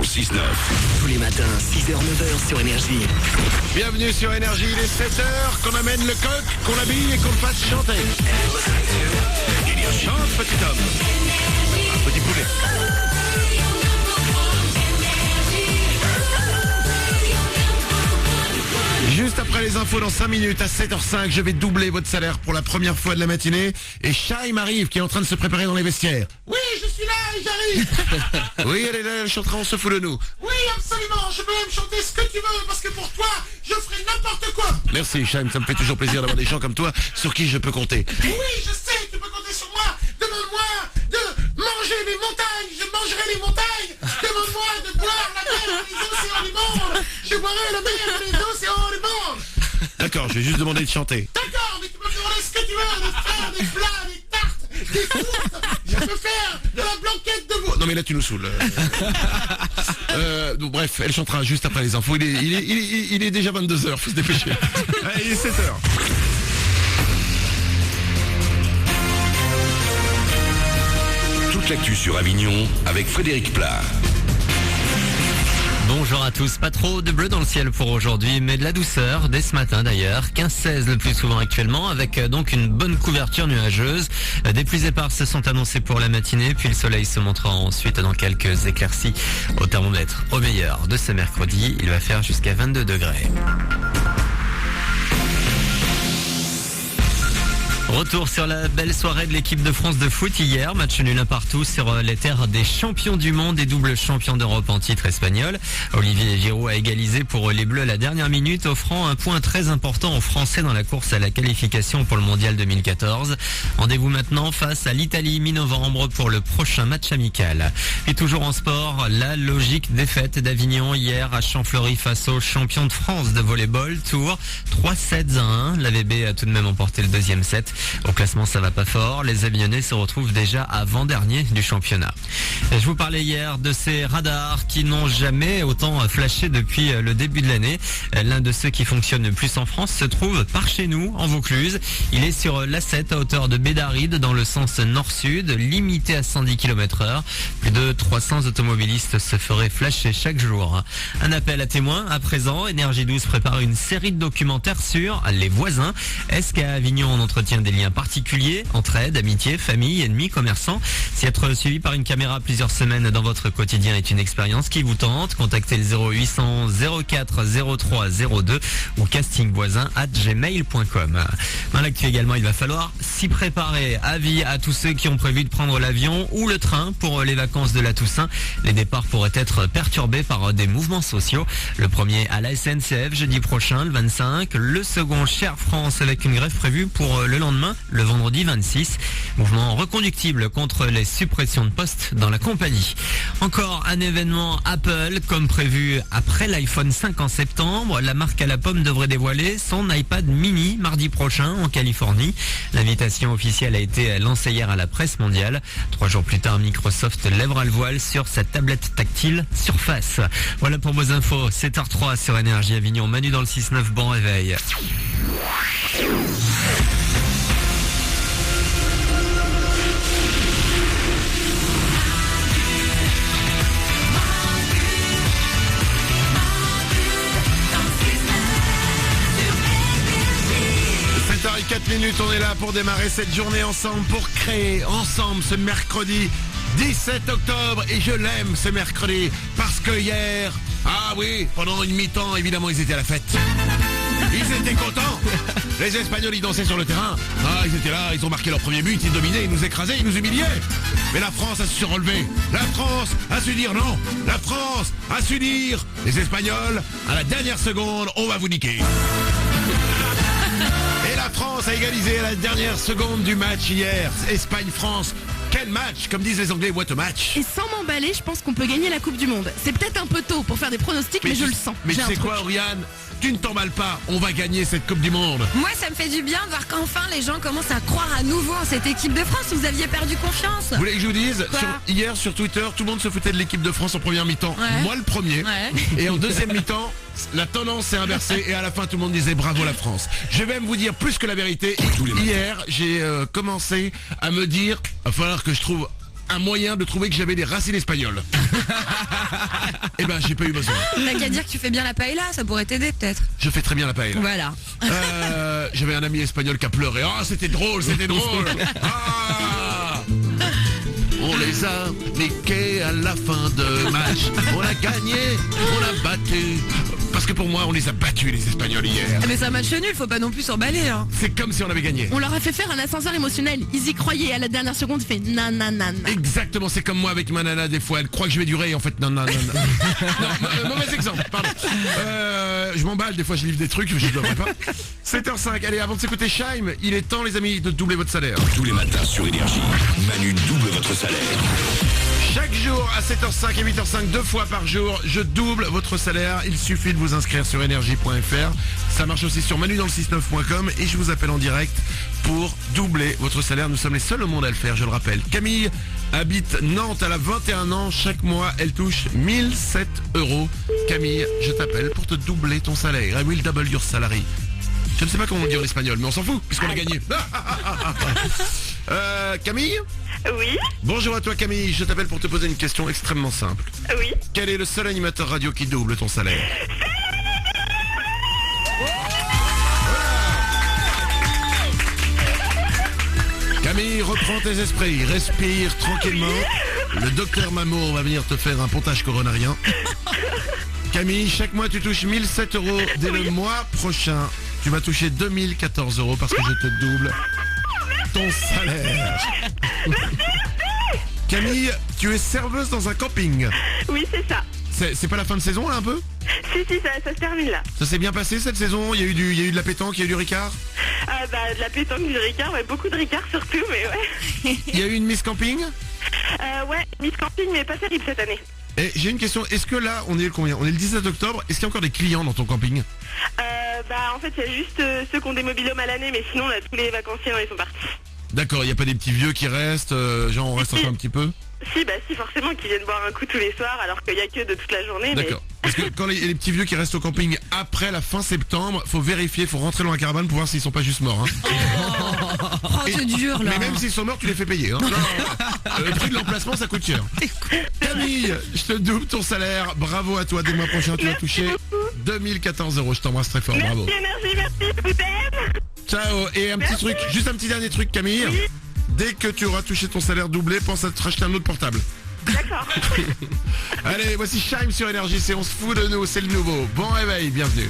6-9. Tous les matins, 6h-9h sur Énergie. Bienvenue sur Énergie, il est 7h, qu'on amène le coq, qu'on l'habille et qu'on le fasse chanter. Chante, petit homme. Un petit poulet. Juste après les infos, dans 5 minutes, à 7h05, je vais doubler votre salaire pour la première fois de la matinée. Et Chaim arrive, qui est en train de se préparer dans les vestiaires. Oui, je suis là, j'arrive. Oui, elle est là, elle chantera, on se fout de nous. Oui, absolument, je peux même chanter ce que tu veux, parce que pour toi, je ferai n'importe quoi. Merci, Chaim, ça me fait toujours plaisir d'avoir des gens comme toi sur qui je peux compter. Oui, je sais, tu peux compter sur moi. Demande-moi de manger les montagnes, je mangerai les montagnes. Demande-moi de boire la mer et les océans du monde. Je boirai la mer et les océans du monde. D'accord, je vais juste demander de chanter. D'accord, mais tu peux me demander ce que tu veux, de faire des plats, des tartes, des tourtes. Je peux faire de la blanquette de veau. Non mais là tu nous saoules. Donc, bref, elle chantera juste après les infos. Il est déjà 22h, faut se dépêcher. Allez, il est 7h. Toute l'actu sur Avignon avec Frédéric Plat. Bonjour à tous, pas trop de bleu dans le ciel pour aujourd'hui, mais de la douceur dès ce matin d'ailleurs, 15-16 le plus souvent actuellement, avec donc une bonne couverture nuageuse. Des pluies éparses sont annoncées pour la matinée, puis le soleil se montrera ensuite dans quelques éclaircies au thermomètre. Au meilleur de ce mercredi, il va faire jusqu'à 22 degrés. Retour sur la belle soirée de l'équipe de France de foot hier, match nul un partout sur les terres des champions du monde et double champions d'Europe en titre espagnol. Olivier Giroud a égalisé pour les Bleus à la dernière minute, offrant un point très important aux Français dans la course à la qualification pour le Mondial 2014. Rendez-vous maintenant face à l'Italie mi-novembre pour le prochain match amical. Et toujours en sport, la logique défaite d'Avignon hier à Champfleury face aux champions de France de volleyball, Tours 3-7-1. L'AVB a tout de même emporté le deuxième set. Au classement, ça va pas fort. Les Avignonnais se retrouvent déjà avant-dernier du championnat. Et je vous parlais hier de ces radars qui n'ont jamais autant flashé depuis le début de l'année. L'un de ceux qui fonctionne le plus en France se trouve par chez nous, en Vaucluse. Il est sur l'A7 à hauteur de Bédaride dans le sens nord-sud, limité à 110 km/h. Plus de 300 automobilistes se feraient flasher chaque jour. Un appel à témoins à présent. Énergie 12 prépare une série de documentaires sur les voisins. Est-ce qu'à Avignon on entretient des liens particuliers, entraide, amitié, famille, ennemis, commerçants? Si être suivi par une caméra plusieurs semaines dans votre quotidien est une expérience qui vous tente, contactez le 0800 04 03 02 ou castingvoisin@gmail.com. Dans l'actu également, il va falloir s'y préparer. Avis à tous ceux qui ont prévu de prendre l'avion ou le train pour les vacances de la Toussaint. Les départs pourraient être perturbés par des mouvements sociaux. Le premier à la SNCF jeudi prochain, le 25. Le second chez Air France avec une grève prévue pour le lendemain, le vendredi 26. Mouvement reconductible contre les suppressions de postes dans la compagnie. Encore un événement Apple comme prévu après l'iPhone 5 en septembre. La marque à la pomme devrait dévoiler son iPad mini mardi prochain en Californie. L'invitation officielle a été lancée hier à la presse mondiale. 3 jours plus tard, Microsoft lèvera le voile sur sa tablette tactile Surface. Voilà pour vos infos. 7h03 sur Énergie Avignon. Manu dans le 6-9, bon réveil. 4 minutes, on est là pour démarrer cette journée ensemble, pour créer ensemble ce mercredi 17 octobre. Et je l'aime ce mercredi parce que hier, ah oui, pendant une mi-temps, évidemment, ils étaient à la fête. Ils étaient contents. Les Espagnols, ils dansaient sur le terrain. Ah, ils étaient là, ils ont marqué leur premier but, ils dominaient, ils nous écrasaient, ils nous humiliaient. Mais la France a su se relever. La France a su dire non. La France a su dire, les Espagnols, à la dernière seconde, on va vous niquer. Et la France a égalisé à la dernière seconde du match hier. Espagne-France. Quel match, comme disent les Anglais, what a match. Et sans m'emballer, je pense qu'on peut gagner la Coupe du Monde. C'est peut-être un peu tôt pour faire des pronostics, mais je le sens. Mais tu sais quoi, Oriane? Tu ne t'emballes pas, on va gagner cette Coupe du Monde. Moi, ça me fait du bien de voir qu'enfin les gens commencent à croire à nouveau en cette équipe de France. Vous aviez perdu confiance. Vous voulez que je vous dise, hier sur Twitter, tout le monde se foutait de l'équipe de France en première mi-temps. Ouais. Moi le premier. Ouais. Et en deuxième mi-temps, la tendance s'est inversée et à la fin tout le monde disait bravo la France. Je vais même vous dire plus que la vérité. Hier, j'ai commencé à me dire, il va falloir que je trouve un moyen de trouver que j'avais des racines espagnoles. Eh ben, j'ai pas eu besoin. T'as qu'à dire que tu fais bien la paella, ça pourrait t'aider peut-être. Je fais très bien la paella. Voilà. J'avais un ami espagnol qui a pleuré. Ah, c'était drôle, c'était drôle. Ah, on les a niqués à la fin de match. On a gagné, on a battu. Parce que pour moi, on les a battus, les Espagnols, hier. Mais c'est un match nul, faut pas non plus s'emballer. Hein. C'est comme si on avait gagné. On leur a fait faire un ascenseur émotionnel. Ils y croyaient. À la dernière seconde, ils fait nanana. Exactement, c'est comme moi avec ma nana des fois. Elle croit que je vais durer et en fait, non. Non, mauvais exemple, pardon. Je m'emballe, des fois je livre des trucs, je ne devrais pas. 7h05, allez, avant de s'écouter Scheim, il est temps, les amis, de doubler votre salaire. Tous les matins sur Énergie, Manu double votre salaire. Chaque jour à 7h05 et 8h05, 2 fois par jour, je double votre salaire. Il suffit de vous inscrire sur énergie.fr. Ça marche aussi sur manudanle69.com et je vous appelle en direct pour doubler votre salaire. Nous sommes les seuls au monde à le faire, je le rappelle. Camille habite Nantes, elle a 21 ans. Chaque mois, elle touche 1007 €. Camille, je t'appelle pour te doubler ton salaire. I will double your salary. Je ne sais pas comment on dit en espagnol, mais on s'en fout, puisqu'on a gagné. Camille ? Oui, Bonjour à toi Camille, je t'appelle pour te poser une question extrêmement simple. oui. Quel est le seul animateur radio qui double ton salaire? Camille, reprends tes esprits, respire tranquillement. Le docteur Mamour va venir te faire un pontage coronarien. Camille, chaque mois tu touches 1007 €. Dès le mois prochain, tu vas toucher 2014 € parce que je te double ton salaire. Camille, tu es serveuse dans un camping. Oui, c'est ça. C'est pas la fin de saison là un peu? Si, ça se termine là. Ça s'est bien passé cette saison? Il y a eu de la pétanque, il y a eu du Ricard? De la pétanque, du Ricard, ouais, beaucoup de Ricard surtout, mais ouais. Il y a eu une Miss Camping? Ouais, Miss Camping, mais pas terrible cette année. Et j'ai une question, est-ce que là, on est le combien? On est le 17 octobre, est-ce qu'il y a encore des clients dans ton camping? En fait, il y a juste ceux qui ont des mobilhomes à l'année, mais sinon, là, tous les vacanciers, ils sont partis. D'accord, il n'y a pas des petits vieux qui restent, genre on reste encore un petit peu? Si, forcément, qui viennent boire un coup tous les soirs, alors qu'il y a que de toute la journée. D'accord. Parce que quand les petits vieux qui restent au camping après la fin septembre, faut vérifier, faut rentrer dans la caravane pour voir s'ils sont pas juste morts. Hein. Oh, c'est dur là. Mais même s'ils sont morts, tu les fais payer. Hein. Le prix de l'emplacement, ça coûte cher. Camille, je te double ton salaire. Bravo à toi. Dès le mois prochain, tu vas toucher 2014 €. Je t'embrasse très fort. Bravo. Merci, Énergie, merci, je vous aime. Ciao. Et un petit truc, juste un petit dernier truc, Camille. Oui. Dès que tu auras touché ton salaire doublé, pense à te racheter un autre portable. D'accord. Allez, voici Scheim sur Énergie. C'est On se fout de nous, c'est le nouveau. Bon réveil, bienvenue.